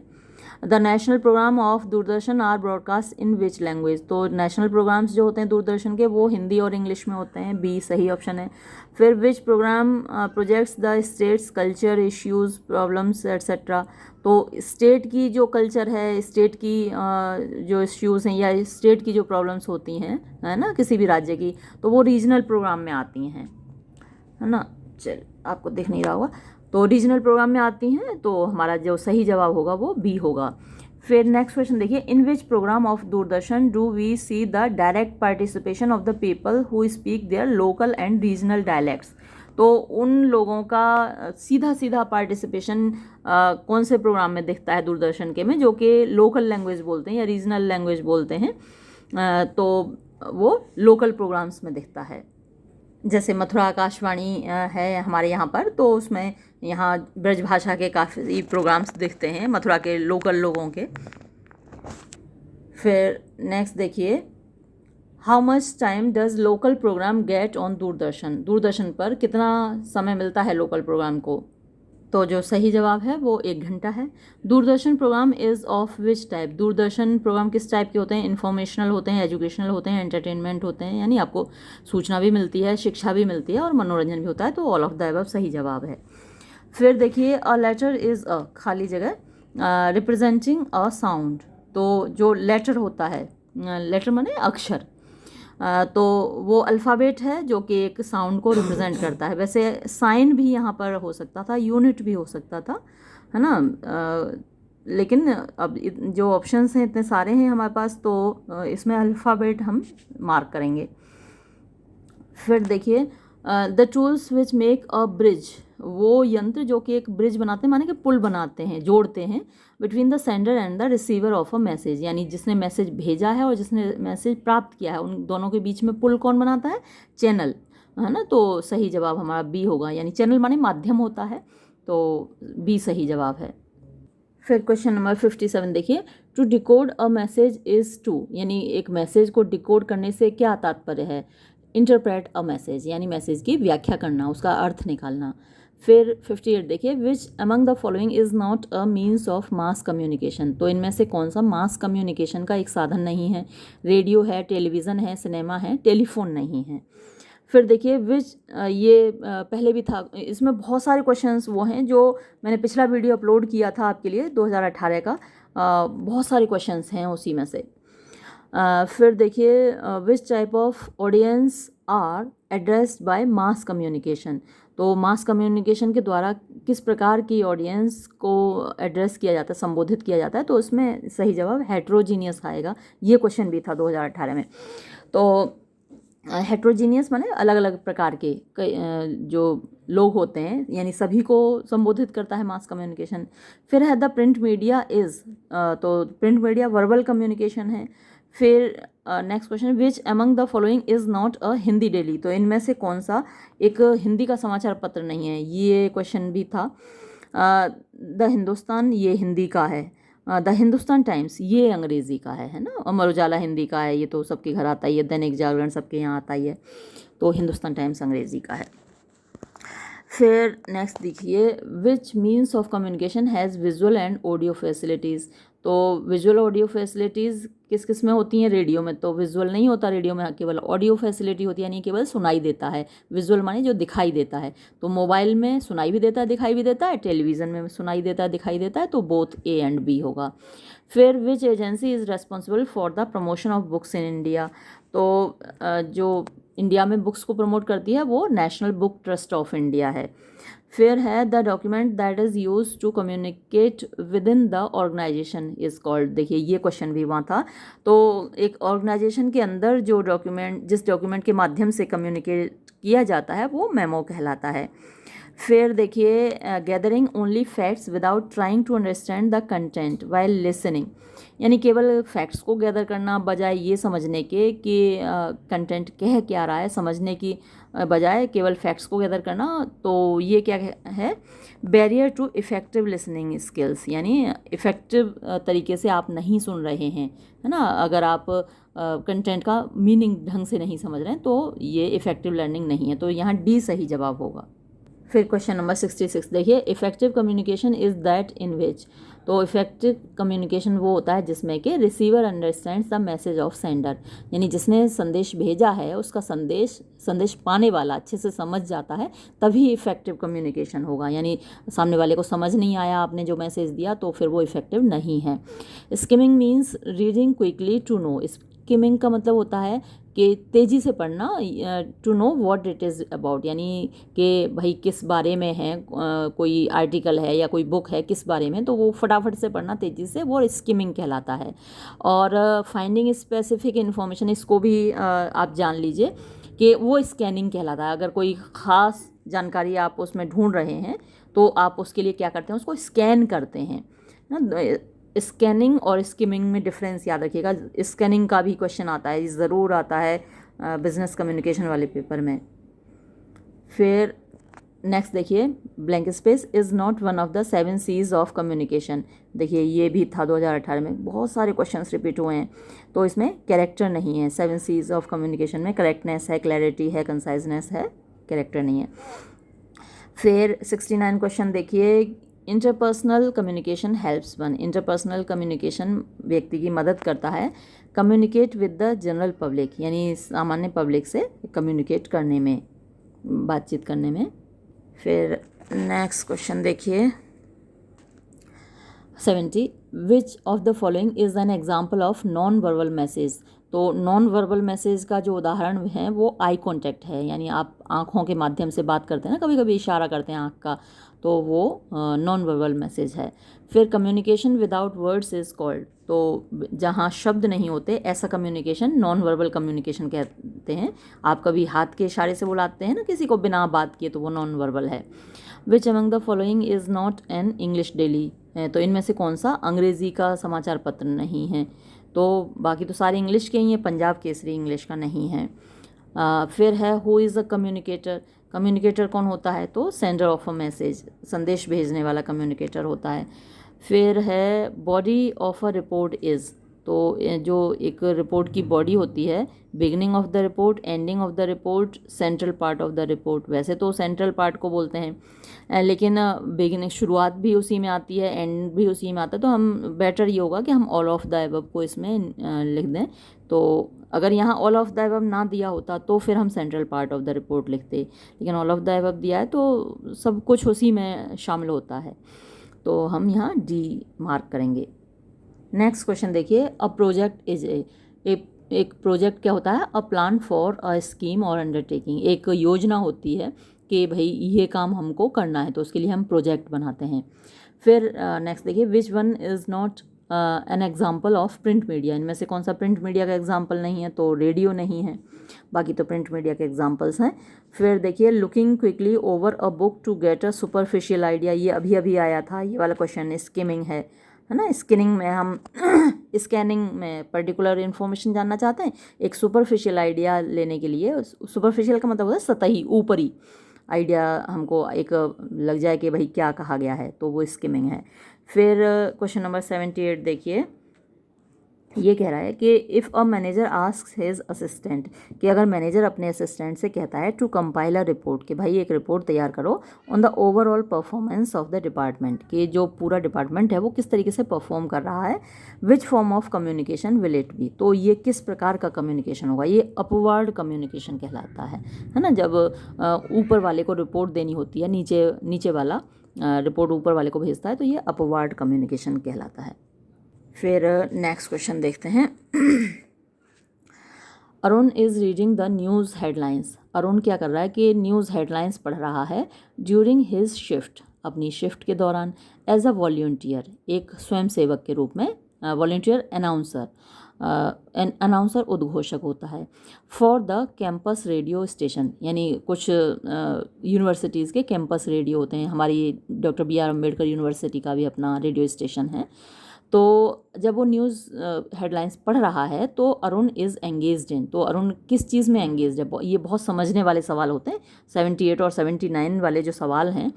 The national program of Doordarshan are broadcast in which language. तो नेशनल प्रोग्राम्स जो होते हैं दूरदर्शन के वो हिंदी और इंग्लिश में होते हैं, बी सही ऑप्शन है। फिर विच programme projects the states culture issues problems etcetera. तो स्टेट की जो कल्चर है, स्टेट की जो इश्यूज़ हैं या स्टेट की जो प्रॉब्लम्स होती हैं, है ना, किसी भी राज्य की, तो वो रीजनल प्रोग्राम में आती हैं, है ना। चल आपको दिख नहीं रहा होगा, तो रीजनल प्रोग्राम में आती हैं, तो हमारा जो सही जवाब होगा वो बी होगा। फिर नेक्स्ट क्वेश्चन देखिए, in which programme of Doordarshan do we see the direct participation of the people who speak their local and regional dialects. तो उन लोगों का सीधा सीधा पार्टिसिपेशन कौन से प्रोग्राम में दिखता है दूरदर्शन के में, जो कि लोकल लैंग्वेज बोलते हैं या रीजनल लैंग्वेज बोलते हैं, तो वो लोकल प्रोग्राम्स में दिखता है। जैसे मथुरा आकाशवाणी है हमारे यहाँ पर, तो उसमें यहाँ ब्रज भाषा के काफ़ी प्रोग्राम्स दिखते हैं मथुरा के लोकल लोगों के। फिर नेक्स्ट देखिए, how much time does local program get on Doordarshan. Doordarshan पर कितना समय मिलता है लोकल प्रोग्राम को, तो जो सही जवाब है वो 1 घंटा है। Doordarshan program is of which type. Doordarshan program किस टाइप के होते हैं, इन्फॉर्मेशनल होते हैं, एजुकेशनल होते हैं, एंटरटेनमेंट होते हैं, यानी आपको सूचना भी मिलती है, शिक्षा भी मिलती है और मनोरंजन भी होता है, तो ऑल ऑफ द अबव सही जवाब है। फिर देखिए, अ लेटर इज़ अ खाली जगह रिप्रेजेंटिंग अ साउंड। तो जो लेटर होता है, लेटर माने अक्षर, तो वो अल्फ़ाबेट है जो कि एक साउंड को रिप्रेजेंट करता है। वैसे साइन भी यहाँ पर हो सकता था, यूनिट भी हो सकता था, है ना। लेकिन अब जो ऑप्शंस हैं इतने सारे हैं हमारे पास, तो इसमें अल्फ़ाबेट हम मार्क करेंगे। फिर देखिए, the tools which make a bridge. वो यंत्र जो कि एक ब्रिज बनाते हैं, माने कि पुल बनाते हैं, जोड़ते हैं between the sender and the receiver of a message. यानी जिसने मैसेज भेजा है और जिसने मैसेज प्राप्त किया है, उन दोनों के बीच में पुल कौन बनाता है, चैनल, है ना। तो सही जवाब हमारा बी होगा, यानी चैनल माने माध्यम होता है, तो बी सही जवाब है। फिर क्वेश्चन नंबर 57 देखिए, to decode a message is to. यानी एक मैसेज को डिकोड करने से क्या तात्पर्य है। इंटरप्रेट अ मैसेज, यानी मैसेज की व्याख्या करना, उसका अर्थ निकालना। फिर 58 देखिए, which among the following is not a means of mass communication, तो इनमें से कौन सा मास कम्युनिकेशन का एक साधन नहीं है। रेडियो है, टेलीविज़न है, सिनेमा है, टेलीफोन नहीं है। फिर देखिए विच, ये पहले भी था, इसमें बहुत सारे क्वेश्चंस वो हैं जो मैंने पिछला वीडियो अपलोड किया था आपके लिए 2018 का, बहुत सारे क्वेश्चंस हैं उसी में से। फिर देखिए which type of audience are addressed by mass communication, तो मास कम्युनिकेशन के द्वारा किस प्रकार की ऑडियंस को एड्रेस किया जाता है, संबोधित किया जाता है, तो इसमें सही जवाब हेट्रोजीनियस आएगा। ये क्वेश्चन भी था 2018 में। तो हेट्रोजीनियस माने अलग अलग प्रकार के जो लोग होते हैं, यानी सभी को संबोधित करता है मास कम्युनिकेशन। फिर है द प्रिंट मीडिया इज़, तो प्रिंट मीडिया वर्बल कम्युनिकेशन है। फिर next question, which among the following is not a Hindi daily, तो इनमें से कौन सा एक हिंदी का समाचार पत्र नहीं है, ये क्वेश्चन भी था। द हिंदुस्तान ये हिंदी का है, द हिंदुस्तान टाइम्स ये अंग्रेज़ी का है ना, अमर उजाला हिंदी का है, ये तो सबके घर आता ही है, दैनिक जागरण सबके यहाँ आता ही है, तो हिंदुस्तान टाइम्स अंग्रेज़ी का है। फिर नेक्स्ट देखिए, which means of communication has visual and audio facilities, तो विजुअल ऑडियो फैसिलिटीज़ किस किस में होती हैं, रेडियो में तो विजुअल नहीं होता, रेडियो में केवल ऑडियो फैसिलिटी होती है, यानी केवल सुनाई देता है। विजुअल माने जो दिखाई देता है, तो मोबाइल में सुनाई भी देता है, दिखाई भी देता है, टेलीविज़न में सुनाई देता है, दिखाई देता है, तो बोथ ए एंड बी होगा। फिर which agency is responsible for the promotion of books in India, तो जो इंडिया में बुक्स को प्रमोट करती है वो national book trust of India है। फिर है the document that is use to communicate with in the organisation is called, देखिए ये क्वेश्चन भी वहाँ था। तो एक ऑर्गेनाइजेशन के अंदर जो डॉक्यूमेंट, जिस डॉक्यूमेंट के माध्यम से कम्युनिकेट किया जाता है वो मेमो कहलाता है। फिर देखिए, gathering only facts without trying to understand the content while listening, यानी केवल फैक्ट्स को गैदर करना बजाय ये समझने के कि कंटेंट कह क्या रहा है, समझने की बजाय केवल फैक्ट्स को गैदर करना, तो ये क्या है, barrier to effective listening skills, यानी इफ़ेक्टिव तरीके से आप नहीं सुन रहे हैं, है ना, अगर आप कंटेंट का मीनिंग ढंग से नहीं समझ रहे हैं तो ये इफ़ेक्टिव लर्निंग नहीं है, तो यहाँ डी सही जवाब होगा। फिर क्वेश्चन नंबर 66 देखिए, effective communication is that in which, तो इफ़ेक्टिव कम्युनिकेशन वो होता है जिसमें कि receiver understands the message of sender, यानी जिसने संदेश भेजा है उसका संदेश पाने वाला अच्छे से समझ जाता है, तभी इफ़ेक्टिव कम्युनिकेशन होगा। यानी सामने वाले को समझ नहीं आया आपने जो मैसेज दिया तो फिर वो इफ़ेक्टिव नहीं है। Skimming means reading quickly to know, skimming का मतलब होता है कि तेज़ी से पढ़ना, to know what it is about, यानी कि भाई किस बारे में है, कोई आर्टिकल है या कोई बुक है किस बारे में, तो वो फटाफट से पढ़ना तेज़ी से, वो स्किमिंग कहलाता है। और फाइंडिंग स्पेसिफिक इन्फॉर्मेशन, इसको भी आप जान लीजिए कि वो स्कैनिंग कहलाता है। अगर कोई ख़ास जानकारी आप उसमें ढूंढ रहे हैं तो आप उसके लिए क्या करते हैं, उसको स्कैन करते हैं ना। स्कैनिंग और स्किमिंग में डिफरेंस याद रखिएगा। स्कैनिंग का भी क्वेश्चन आता है, ज़रूर आता है बिजनेस कम्युनिकेशन वाले पेपर में। फिर नेक्स्ट देखिए, blank space is not one of the 7 C's of communication, देखिए ये भी था 2018 में, बहुत सारे क्वेश्चंस रिपीट हुए हैं, तो इसमें कैरेक्टर नहीं है। 7 C's ऑफ कम्युनिकेशन में करेक्टनेस है, क्लैरिटी है, कंसाइजनेस है, कैरेक्टर नहीं है। फिर 69 क्वेश्चन देखिए, interpersonal communication helps one, interpersonal communication व्यक्ति की मदद करता है communicate with the general public, यानी सामान्य पब्लिक से कम्युनिकेट करने में, बातचीत करने में। फिर नेक्स्ट क्वेश्चन देखिए 70, which of the following is an example of non verbal message, तो नॉन वर्बल मैसेज का जो उदाहरण है वो आई कॉन्टैक्ट है, यानी आप आँखों के माध्यम से बात करते हैं ना, कभी कभी इशारा करते हैं आँख का, तो वो नॉन वर्बल मैसेज है। फिर communication without words is called, तो जहाँ शब्द नहीं होते ऐसा कम्युनिकेशन नॉन वर्बल कम्युनिकेशन कहते हैं। आप कभी हाथ के इशारे से बुलाते हैं ना किसी को बिना बात किए, तो वो नॉन वर्बल है। Which among the following is not an English daily, तो इनमें से कौन सा अंग्रेज़ी का समाचार पत्र नहीं है, तो बाकी तो सारे इंग्लिश के ही हैं, पंजाब केसरी इंग्लिश का नहीं है। फिर है who is a communicator, communicator कौन होता है, तो सेंडर ऑफ अ मैसेज, संदेश भेजने वाला कम्युनिकेटर होता है। फिर है body of a report is, तो जो एक रिपोर्ट की बॉडी होती है, beginning of the report, ending of the report, central part of the report, वैसे तो सेंट्रल पार्ट को बोलते हैं, लेकिन बिगिनिंग शुरुआत भी उसी में आती है, एंड भी उसी में आता है, तो हम बेटर ये होगा कि हम ऑल ऑफ द अबव को इसमें लिख दें। तो अगर यहाँ ऑल ऑफ द अबव ना दिया होता तो फिर हम central part of the report लिखते, लेकिन ऑल ऑफ द अबव दिया है तो सब कुछ उसी में शामिल होता है, तो हम यहाँ डी मार्क करेंगे। नेक्स्ट क्वेश्चन देखिए, अ प्रोजेक्ट इज एक प्रोजेक्ट क्या होता है? A plan for a scheme और अंडरटेकिंग, एक योजना होती है कि भाई ये काम हमको करना है, तो उसके लिए हम प्रोजेक्ट बनाते हैं। फिर नेक्स्ट देखिए, which one is not an example of print media, इनमें से कौन सा प्रिंट मीडिया का एग्जाम्पल नहीं है? तो रेडियो नहीं है, बाकी तो प्रिंट मीडिया के एग्जाम्पल्स हैं। फिर देखिए, looking quickly over a book to get a superficial idea, ये अभी अभी आया था, ये वाला क्वेश्चन स्किमिंग है ना। स्किनिंग में हम स्कैनिंग में पर्टिकुलर इन्फॉर्मेशन जानना चाहते हैं, एक सुपरफिशियल आइडिया लेने के लिए, सुपरफिशियल का मतलब होता है सतही, ऊपरी आइडिया हमको एक लग जाए कि भाई क्या कहा गया है, तो वो स्किमिंग है। फिर क्वेश्चन नंबर 78 देखिए, ये कह रहा है कि if a manager asks his assistant, कि अगर मैनेजर अपने असिस्टेंट से कहता है टू कंपाइल अ रिपोर्ट, कि भाई एक रिपोर्ट तैयार करो on the overall performance of the department, कि जो पूरा डिपार्टमेंट है वो किस तरीके से परफॉर्म कर रहा है, which form of communication will it be, तो ये किस प्रकार का कम्युनिकेशन होगा? ये अपवर्ड कम्युनिकेशन कहलाता है ना। जब ऊपर वाले को रिपोर्ट देनी होती है, नीचे वाला रिपोर्ट ऊपर वाले को भेजता है, तो ये अपवर्ड कम्युनिकेशन कहलाता है। फिर नेक्स्ट क्वेश्चन देखते हैं, Arun is reading the news headlines, Arun क्या कर रहा है कि न्यूज़ हेडलाइंस पढ़ रहा है ड्यूरिंग हिज शिफ्ट, अपनी शिफ्ट के दौरान, एज अ वॉल्टियर, एक स्वयंसेवक के रूप में, वॉल्टियर अनाउंसर उद्घोषक होता है, for the campus radio station, यानी कुछ यूनिवर्सिटीज़ के कैंपस रेडियो होते हैं, हमारी doctor B R Ambedkar university का भी अपना रेडियो स्टेशन है। तो जब वो न्यूज़ हेडलाइंस पढ़ रहा है तो अरुण इज़ एंगेज्ड इन, तो अरुण किस चीज़ में एंगेज्ड है? ये बहुत समझने वाले सवाल होते हैं, 78 और 79 वाले जो सवाल हैं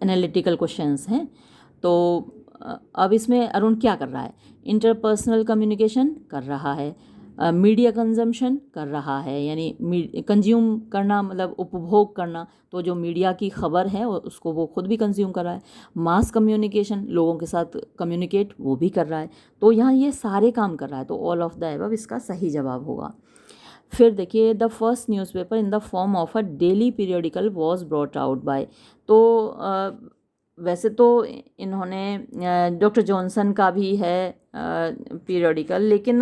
एनालिटिकल क्वेश्चंस हैं। तो अब इसमें अरुण क्या कर रहा है? इंटरपर्सनल कम्युनिकेशन कर रहा है, मीडिया कंजम्पशन कर रहा है, यानी कंज्यूम करना मतलब उपभोग करना, तो जो मीडिया की खबर है उसको वो खुद भी कंज्यूम कर रहा है, मास कम्युनिकेशन, लोगों के साथ कम्युनिकेट वो भी कर रहा है, तो यहाँ ये सारे काम कर रहा है, तो ऑल ऑफ द अबव इसका सही जवाब होगा। फिर देखिए, the first newspaper in the form of a daily periodical was brought out by, तो वैसे तो इन्होंने डॉक्टर जॉनसन का भी है पीरियडिकल, लेकिन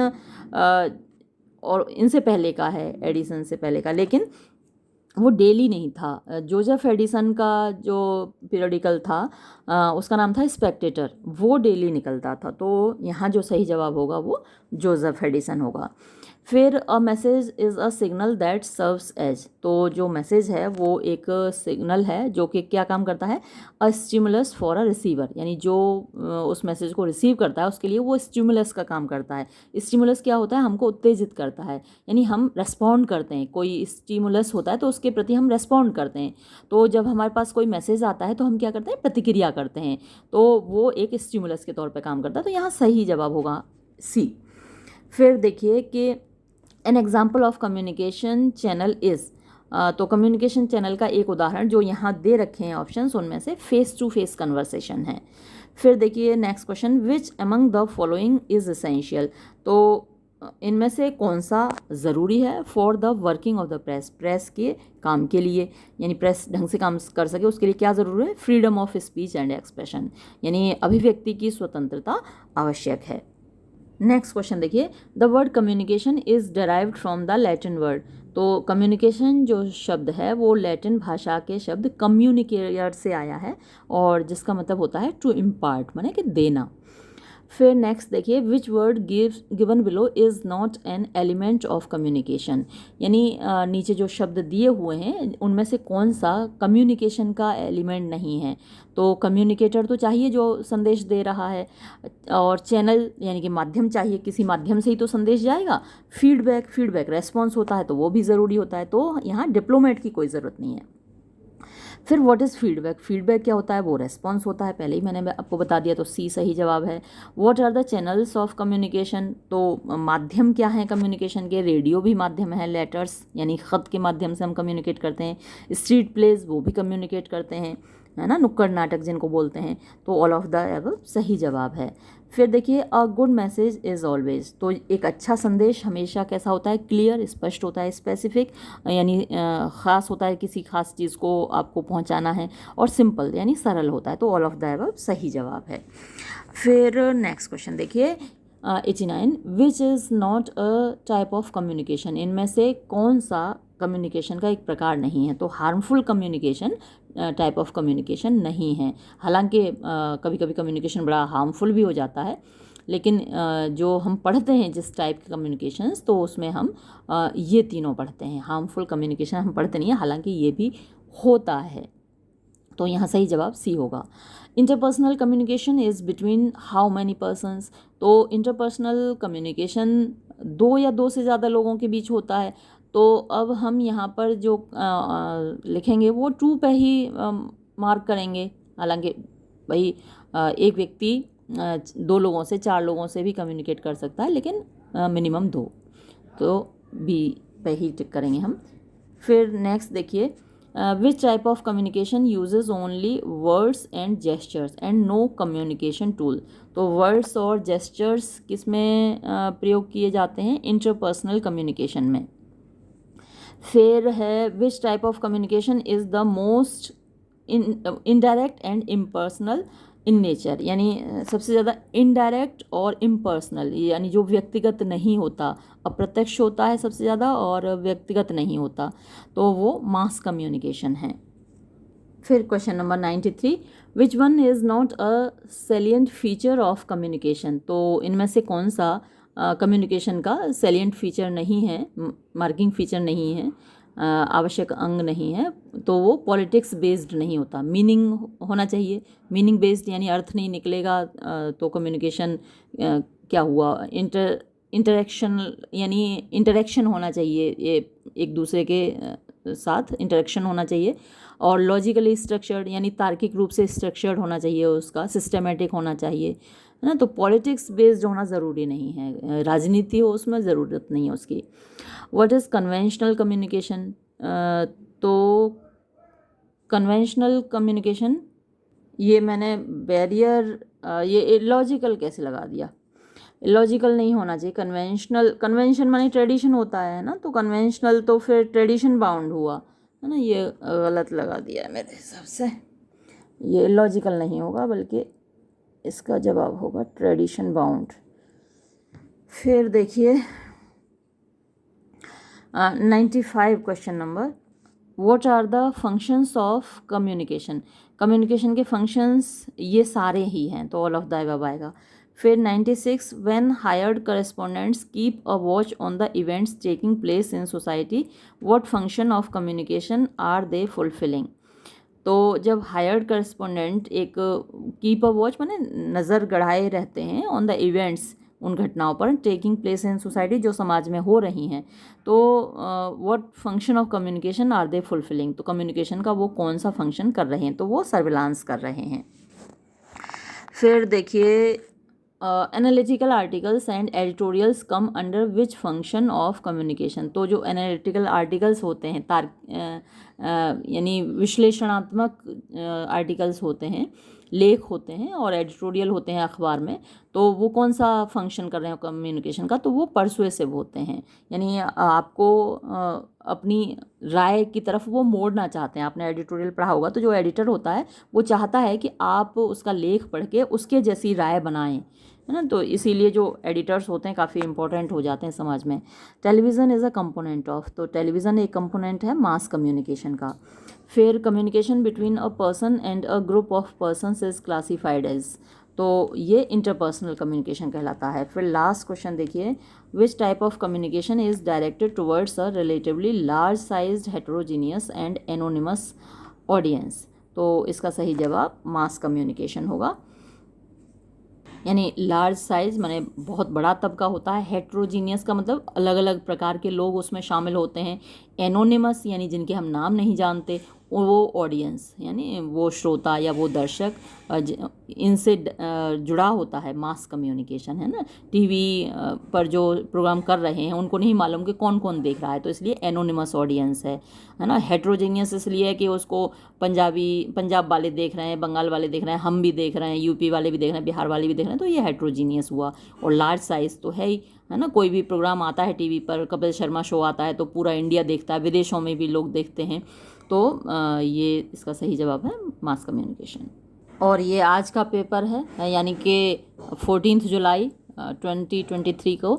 और इनसे पहले का है, एडिसन से पहले का, लेकिन वो डेली नहीं था। जोसेफ एडिसन का जो पीरियडिकल था उसका नाम था स्पेक्टेटर, वो डेली निकलता था, तो यहाँ जो सही जवाब होगा वो जोसेफ एडिसन होगा। फिर a message is a signal that serves as, तो जो मैसेज है वो एक सिग्नल है जो कि क्या काम करता है? A stimulus for a receiver, यानी जो उस मैसेज को रिसीव करता है उसके लिए वो स्टिमुलस का काम करता है। स्टिमुलस क्या होता है? हमको उत्तेजित करता है, यानी हम रेस्पॉन्ड करते हैं, कोई स्टिमुलस होता है तो उसके प्रति हम रेस्पॉन्ड करते हैं, तो जब हमारे पास कोई मैसेज आता है तो हम क्या करते हैं? प्रतिक्रिया करते हैं, तो वो एक स्टिमुलस के तौर पर काम करता है, तो यहाँ सही जवाब होगा सी। फिर देखिए कि an example of communication channel is, तो कम्युनिकेशन चैनल का एक उदाहरण जो यहाँ दे रखे हैं ऑप्शंस, उनमें से फेस टू फेस कन्वर्सेशन है। फिर देखिए next question, which among the following is essential, तो इनमें से कौन सा ज़रूरी है for the working of the press, press के काम के लिए, यानी प्रेस ढंग से काम कर सके उसके लिए क्या ज़रूरी है? Freedom of speech and expression, यानी अभिव्यक्ति की स्वतंत्रता आवश्यक है। नेक्स्ट क्वेश्चन देखिए, the word communication is derived from the Latin word, तो कम्युनिकेशन जो शब्द है वो लैटिन भाषा के शब्द कम्युनिकेयर से आया है, और जिसका मतलब होता है टू इम्पार्ट, माने कि देना। फिर नेक्स्ट देखिए, which word given below is not an element of communication, यानी नीचे जो शब्द दिए हुए हैं उनमें से कौन सा कम्युनिकेशन का एलिमेंट नहीं है? तो कम्युनिकेटर तो चाहिए जो संदेश दे रहा है, और चैनल यानी कि माध्यम चाहिए, किसी माध्यम से ही तो संदेश जाएगा, फीडबैक रेस्पॉन्स होता है तो वो भी ज़रूरी होता है, तो यहाँ डिप्लोमेट की कोई ज़रूरत नहीं है। फिर व्हाट इज़ फीडबैक, फीडबैक क्या होता है, वो रेस्पॉन्स होता है, पहले ही मैंने आपको बता दिया, तो सी सही जवाब है। What are the channels of communication, तो माध्यम क्या है कम्युनिकेशन के, रेडियो भी माध्यम है, लेटर्स यानी ख़त के माध्यम से हम कम्युनिकेट करते हैं, स्ट्रीट प्लेज वो भी कम्युनिकेट करते हैं, है ना, नुक्कड़ नाटक जिनको बोलते हैं, तो ऑल ऑफ द एबव सही जवाब है। फिर देखिए a good message is always, तो एक अच्छा संदेश हमेशा कैसा होता है, क्लियर, स्पष्ट होता है, स्पेसिफिक यानी ख़ास होता है, किसी खास चीज़ को आपको पहुंचाना है, और सिंपल यानी सरल होता है, तो ऑल ऑफ द एबव सही जवाब है। फिर नेक्स्ट क्वेश्चन देखिए 89, which is not a type of communication, इनमें से कौन सा कम्युनिकेशन का एक प्रकार नहीं है, तो harmful communication type of communication नहीं है। हालांकि कभी कभी कम्युनिकेशन बड़ा हार्मफुल भी हो जाता है, लेकिन जो हम पढ़ते हैं जिस टाइप के कम्युनिकेशंस, तो उसमें हम ये तीनों पढ़ते हैं, हार्मफुल कम्युनिकेशन हम पढ़ते नहीं हैं, हालांकि ये भी होता है, तो यहाँ सही जवाब सी होगा। Interpersonal communication is between how many persons, तो इंटरपर्सनल कम्युनिकेशन दो या दो से ज़्यादा लोगों के बीच होता है, तो अब हम यहाँ पर जो लिखेंगे वो टू पे ही मार्क करेंगे। हालांकि भाई एक व्यक्ति दो लोगों से, चार लोगों से भी कम्युनिकेट कर सकता है, लेकिन मिनिमम दो, तो बी पे ही टिक करेंगे हम। फिर नेक्स्ट देखिए which type of communication uses only words and gestures and no communication tool, तो वर्ड्स और जेस्चर्स किस में प्रयोग किए जाते हैं, इंटरपर्सनल कम्युनिकेशन में। फिर है विच type of communication is the most indirect and impersonal in nature, यानी सबसे ज़्यादा इनडायरेक्ट और इम्पर्सनल, यानी जो व्यक्तिगत नहीं होता, अप्रत्यक्ष होता है सबसे ज़्यादा और व्यक्तिगत नहीं होता, तो वो मास कम्युनिकेशन है। फिर question number 93, which one is not a salient feature of communication, तो इनमें से कौन सा कम्युनिकेशन का सेलिएंट फीचर नहीं है, मार्किंग फीचर नहीं है, आवश्यक अंग नहीं है, तो वो पॉलिटिक्स बेस्ड नहीं होता, मीनिंग होना चाहिए, मीनिंग बेस्ड यानी अर्थ नहीं निकलेगा तो कम्युनिकेशन क्या हुआ, इंटरेक्शन यानी इंटरेक्शन होना चाहिए, ये एक दूसरे के साथ इंटरेक्शन होना चाहिए, और लॉजिकली स्ट्रक्चर्ड यानी तार्किक रूप से स्ट्रक्चर्ड होना चाहिए, उसका सिस्टमेटिक होना चाहिए, है ना, तो पॉलिटिक्स बेस्ड होना ज़रूरी नहीं है, राजनीति हो उसमें ज़रूरत नहीं है उसकी। व्हाट इज़ कन्वेंशनल कम्युनिकेशन, तो कन्वेंशनल कम्युनिकेशन, ये मैंने बैरियर ये इलॉजिकल कैसे लगा दिया, इलॉजिकल नहीं होना चाहिए, कन्वेंशनल, कन्वेंशन माने ट्रेडिशन होता है ना, तो कन्वेंशनल तो फिर ट्रेडिशन बाउंड हुआ, है ना, ये गलत लगा दिया है मेरे हिसाब से, ये इलॉजिकल नहीं होगा बल्कि इसका जवाब होगा ट्रेडिशन बाउंड। फिर देखिए 95 question number, what are the functions of communication, communication के फंक्शंस ये सारे ही हैं, तो ऑल ऑफ द अबव आएगा। फिर 96, when hired correspondents keep a watch on the events taking place in society, what function of communication are they fulfilling, तो जब hired correspondent एक कीप अ वॉच माने नज़र गड़ाए रहते हैं ऑन द इवेंट्स, उन घटनाओं पर टेकिंग प्लेस इन सोसाइटी जो समाज में हो रही हैं, तो what function of communication are they fulfilling, तो कम्युनिकेशन का वो कौन सा फंक्शन कर रहे हैं, तो वो सर्विलांस कर रहे हैं। फिर देखिए analytical articles and editorials come under which function of communication, तो जो एनालिटिकल आर्टिकल्स होते हैं यानी विश्लेषणात्मक आर्टिकल्स होते हैं, लेख होते हैं, और एडिटोरियल होते हैं अखबार में, तो वो कौन सा फंक्शन कर रहे हैं कम्युनिकेशन का, तो वो परसुएसिव होते हैं, यानी आपको अपनी राय की तरफ वो मोड़ना चाहते हैं। आपने एडिटोरियल पढ़ा होगा, तो जो एडिटर होता है वो चाहता है कि आप उसका लेख पढ़ के उसके जैसी राय बनाएं, है ना, तो इसीलिए जो एडिटर्स होते हैं काफ़ी इंपॉर्टेंट हो जाते हैं समाज में। Television is a component of, तो टेलीविज़न एक कंपोनेंट है मास कम्युनिकेशन का। फिर communication between a person and a group of persons is classified as, तो ये इंटरपर्सनल कम्युनिकेशन कहलाता है। फिर लास्ट क्वेश्चन देखिए, which type of communication is directed towards a relatively large sized heterogeneous and anonymous audience, तो इसका सही जवाब मास कम्युनिकेशन होगा, यानी लार्ज साइज माने बहुत बड़ा तबका होता है, हेट्रोजीनियस का मतलब अलग अलग प्रकार के लोग उसमें शामिल होते हैं, एनोनिमस यानी जिनके हम नाम नहीं जानते, वो ऑडियंस यानी वो श्रोता या वो दर्शक इनसे जुड़ा होता है। मास कम्युनिकेशन है ना, टीवी पर जो प्रोग्राम कर रहे हैं उनको नहीं मालूम कि कौन कौन देख रहा है, तो इसलिए एनोनिमस ऑडियंस है ना। हेट्रोजेनियस इसलिए है कि उसको पंजाब वाले देख रहे हैं, बंगाल वाले देख रहे हैं, हम भी देख रहे हैं, यूपी वाले भी देख रहे हैं, बिहार वाले भी देख रहे हैं, तो ये हेट्रोजीनियस हुआ। और लार्ज साइज़ तो है ही, है ना। कोई भी प्रोग्राम आता है टीवी पर, कपिल शर्मा शो आता है तो पूरा इंडिया देखता है, विदेशों में भी लोग देखते हैं, तो ये इसका सही जवाब है मास कम्युनिकेशन। और ये आज का पेपर है, यानी कि 14 जुलाई 2023 को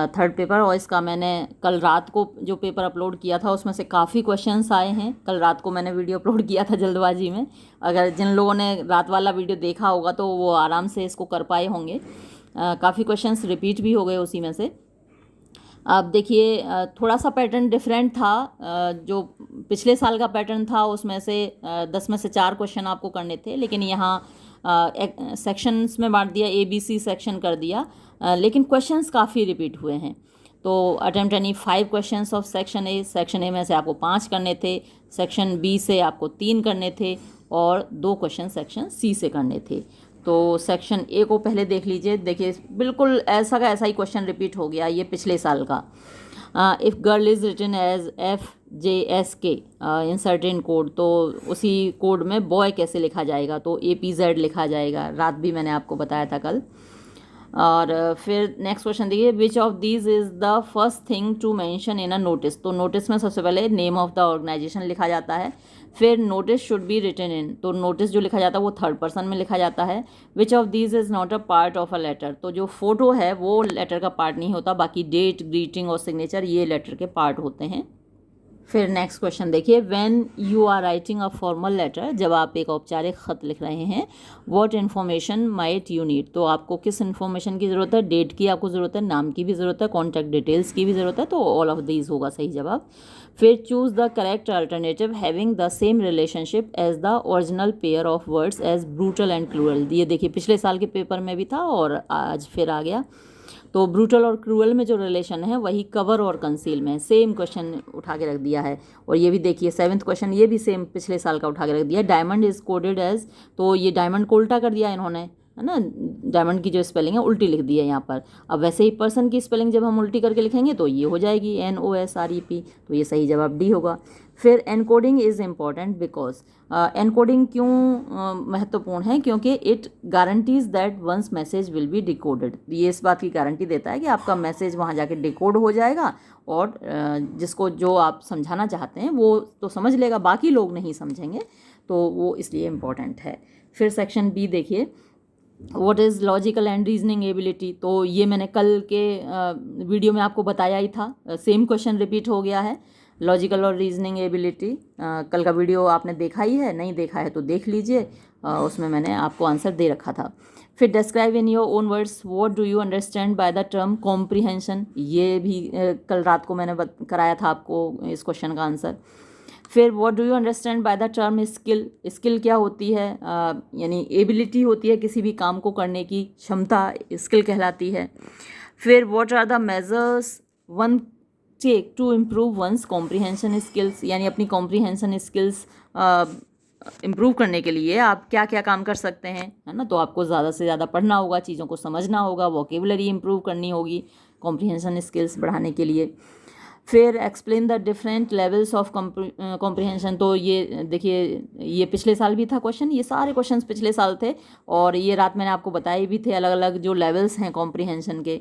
थर्ड पेपर। और इसका मैंने कल रात को जो पेपर अपलोड किया था उसमें से काफ़ी क्वेश्चंस आए हैं। कल रात को मैंने वीडियो अपलोड किया था जल्दबाजी में, अगर जिन लोगों ने रात वाला वीडियो देखा होगा तो वो आराम से इसको कर पाए होंगे। काफ़ी क्वेश्चंस रिपीट भी हो गए उसी में से। अब देखिए थोड़ा सा पैटर्न डिफरेंट था। जो पिछले साल का पैटर्न था उसमें से 10 में से 4 क्वेश्चन आपको करने थे, लेकिन यहाँ सेक्शंस में बांट दिया, ABC सेक्शन कर दिया, लेकिन क्वेश्चंस काफ़ी रिपीट हुए हैं। तो attempt any 5 questions of section A में से आपको 5 करने थे, सेक्शन B से आपको 3 करने थे और 2 क्वेश्चन सेक्शन C से करने थे। तो सेक्शन ए को पहले देख लीजिए। देखिए बिल्कुल ऐसा का ऐसा ही क्वेश्चन रिपीट हो गया, ये पिछले साल का। If girl is written as FJSK in certain code, तो उसी कोड में बॉय कैसे लिखा जाएगा, तो APZ लिखा जाएगा। रात भी मैंने आपको बताया था कल। और फिर नेक्स्ट क्वेश्चन देखिए, which of these is the first thing to mention in a notice, तो नोटिस में सबसे पहले नेम ऑफ द ऑर्गेनाइजेशन लिखा जाता है। फिर notice should be written in, तो नोटिस जो लिखा जाता है वो थर्ड पर्सन में लिखा जाता है। Which of these is not a part of a letter, तो जो फोटो है वो लेटर का पार्ट नहीं होता, बाकी डेट, ग्रीटिंग और सिग्नेचर ये लेटर के पार्ट होते हैं। फिर नेक्स्ट क्वेश्चन देखिए, when you are writing a formal letter, जब आप एक औपचारिक ख़त लिख रहे हैं, what information might you need, तो आपको किस इन्फॉर्मेशन की ज़रूरत है, डेट की आपको ज़रूरत है, नाम की भी ज़रूरत है, कॉन्टैक्ट डिटेल्स की भी ज़रूरत है, तो ऑल ऑफ दीज होगा सही जवाब। फिर choose the correct alternative having the same relationship as the original pair of words as brutal and cruel, ये देखिए पिछले साल के पेपर में भी था और आज फिर आ गया। तो ब्रूटल और क्रूअल में जो रिलेशन है वही कवर और कंसील में, सेम क्वेश्चन उठा के रख दिया है। और ये भी देखिए 7th क्वेश्चन, ये भी सेम पिछले साल का उठा के रख दिया। डायमंड इज कोडेड एज, तो ये डायमंड को उल्टा कर दिया इन्होंने, है ना। डायमंड की जो स्पेलिंग है उल्टी लिख दी है यहाँ पर। अब वैसे ही पर्सन की स्पेलिंग जब हम उल्टी करके लिखेंगे तो ये हो जाएगी NOSREP, तो ये सही जवाब D होगा। फिर encoding is important because, encoding क्यों महत्वपूर्ण है, क्योंकि it guarantees that one's message will be decoded, ये इस बात की गारंटी देता है कि आपका मैसेज वहाँ जाके डिकोड हो जाएगा और जिसको जो आप समझाना चाहते हैं वो तो समझ लेगा, बाकी लोग नहीं समझेंगे, तो वो इसलिए इम्पॉर्टेंट है। फिर सेक्शन B देखिए, what is logical and reasoning ability, तो ये मैंने कल के वीडियो में आपको बताया ही था, सेम क्वेश्चन रिपीट हो गया है। लॉजिकल और रीजनिंग एबिलिटी कल का वीडियो आपने देखा ही है, नहीं देखा है तो देख लीजिए, उसमें मैंने आपको आंसर दे रखा था। फिर describe in your own words what do you understand by the term comprehension, ये भी कल रात को मैंने कराया था आपको इस क्वेश्चन का आंसर। फिर what do you understand by the term skill, skill क्या होती है, यानी एबिलिटी होती है किसी भी काम को करने की क्षमता, स्किल कहलाती है। फिर what are the measures one take to improve one's comprehension skills, यानी अपनी कॉम्प्रीहेंशन स्किल्स इम्प्रूव करने के लिए आप क्या क्या काम कर सकते हैं, है ना। तो आपको ज़्यादा से ज़्यादा पढ़ना होगा, चीज़ों को समझना होगा, वोकेबुलरी इम्प्रूव करनी होगी कॉम्प्रीहेंशन स्किल्स बढ़ाने के लिए। फिर explain the different levels of comprehension, तो ये देखिए ये पिछले साल भी था क्वेश्चन, ये सारे क्वेश्चंस पिछले साल थे और ये रात मैंने आपको बताए भी थे अलग अलग जो लेवल्स हैं कॉम्प्रीहेंशन के।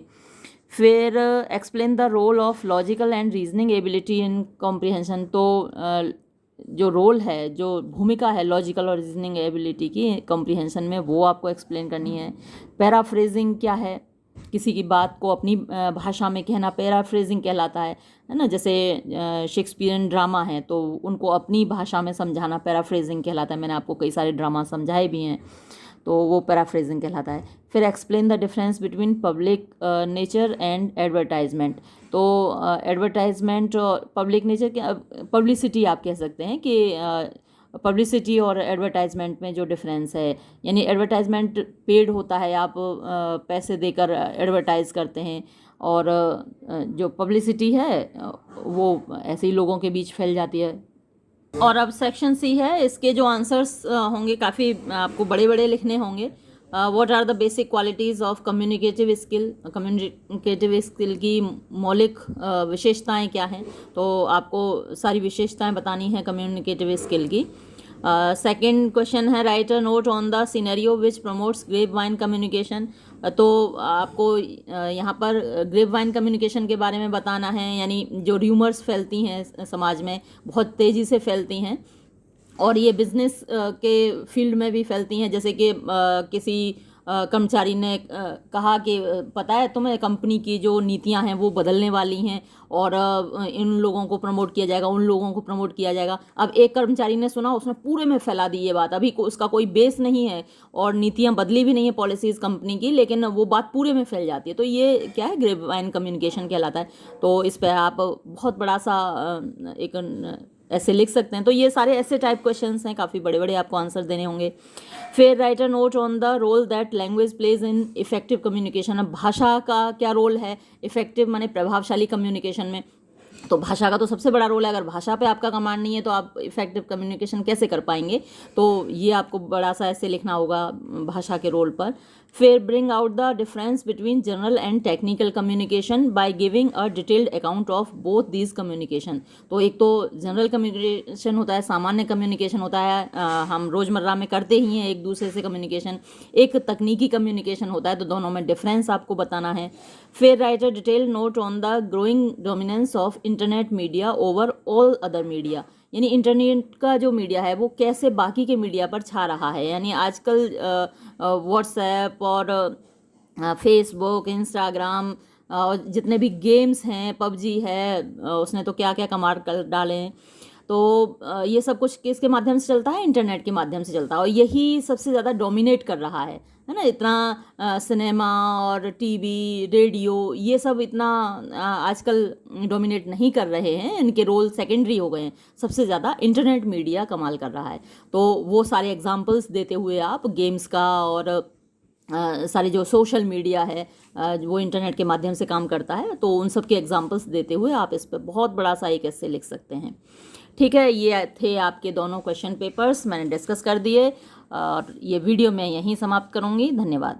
फिर explain the role of logical and reasoning ability in comprehension, तो जो रोल है, जो भूमिका है लॉजिकल और रीजनिंग एबिलिटी की कॉम्प्रीहेंशन में, वो आपको एक्सप्लेन करनी है। पैराफ्रेजिंग क्या है, किसी की बात को अपनी भाषा में कहना पैराफ्रेजिंग कहलाता है ना। जैसे शेक्सपियरियन ड्रामा है तो उनको अपनी भाषा में समझाना पैराफ्रेजिंग कहलाता है, मैंने आपको कई सारे ड्रामा समझाए भी हैं, तो वो पैराफ्रेजिंग कहलाता है। फिर explain the difference between public nature and advertisement, तो एडवर्टाइजमेंट और पब्लिक नेचर के पब्लिसिटी आप कह सकते हैं कि पब्लिसिटी और एडवर्टाइजमेंट में जो डिफरेंस है, यानी एडवर्टाइजमेंट पेड होता है, आप पैसे देकर एडवर्टाइज़ करते हैं, और जो पब्लिसिटी है वो ऐसे ही लोगों के बीच फैल जाती है। और अब सेक्शन सी है, इसके जो आंसर्स होंगे काफ़ी आपको बड़े बड़े लिखने होंगे। What are the basic qualities of communicative skill, communicative skill की मौलिक विशेषताएं क्या हैं, तो आपको सारी विशेषताएं बतानी है कम्युनिकेटिव स्किल की। सेकंड क्वेश्चन है, write a note on the scenario which promotes grapevine communication. तो आपको यहाँ पर ग्रेप वाइन कम्युनिकेशन के बारे में बताना है, यानी जो र्यूमर्स फैलती हैं समाज में, बहुत तेज़ी से फैलती हैं और ये बिजनेस के फील्ड में भी फैलती हैं। जैसे कि किसी कर्मचारी ने कहा कि पता है तुम्हें, कंपनी की जो नीतियां हैं वो बदलने वाली हैं और इन लोगों को प्रमोट किया जाएगा, उन लोगों को प्रमोट किया जाएगा। अब एक कर्मचारी ने सुना, उसने पूरे में फैला दी ये बात। अभी उसका कोई बेस नहीं है और नीतियां बदली भी नहीं है पॉलिसीज़ कंपनी की, लेकिन वो बात पूरे में फैल जाती है। तो ये क्या है, ग्रेप वाइन कम्युनिकेशन कहलाता है। तो इस पर आप बहुत बड़ा सा एक ऐसे लिख सकते हैं। तो ये सारे ऐसे टाइप क्वेश्चंस हैं, काफ़ी बड़े बड़े आपको आंसर देने होंगे। फिर write a note on the role that language plays in effective communication. अब भाषा का क्या रोल है इफेक्टिव माने प्रभावशाली कम्युनिकेशन में। तो भाषा का तो सबसे बड़ा रोल है। अगर भाषा पे आपका कमांड नहीं है तो आप इफेक्टिव कम्युनिकेशन कैसे कर पाएंगे। तो ये आपको बड़ा सा ऐसे लिखना होगा भाषा के रोल पर। फिर bring out the difference between general and technical communication by giving a detailed account of both these communication. तो एक तो जनरल कम्युनिकेशन होता है, सामान्य कम्युनिकेशन होता है, हम रोज़मर्रा में करते ही हैं एक दूसरे से कम्युनिकेशन। एक तकनीकी कम्युनिकेशन होता है, तो दोनों में डिफरेंस आपको बताना है। फिर write a detailed note on the growing dominance of internet media over all other media. यानी इंटरनेट का जो मीडिया है वो कैसे बाकी के मीडिया पर छा रहा है। यानी आजकल व्हाट्सएप और फेसबुक, इंस्टाग्राम और जितने भी गेम्स हैं, पबजी है, उसने तो क्या क्या कमाल कर डाले हैं। तो ये सब कुछ किसके माध्यम से चलता है, इंटरनेट के माध्यम से चलता है और यही सबसे ज़्यादा डोमिनेट कर रहा है ना। इतना सिनेमा और टीवी, रेडियो, ये सब इतना आजकल डोमिनेट नहीं कर रहे हैं, इनके रोल सेकेंडरी हो गए हैं। सबसे ज़्यादा इंटरनेट मीडिया कमाल कर रहा है। तो वो सारे एग्जांपल्स देते हुए आप गेम्स का और सारी जो सोशल मीडिया है वो इंटरनेट के माध्यम से काम करता है, तो उन सब के एग्जांपल्स देते हुए आप इस पर बहुत बड़ा सा एक ऐसे लिख सकते हैं। ठीक है, ये थे आपके दोनों क्वेश्चन पेपर्स, मैंने डिस्कस कर दिए और ये वीडियो मैं यहीं समाप्त करूँगी। धन्यवाद।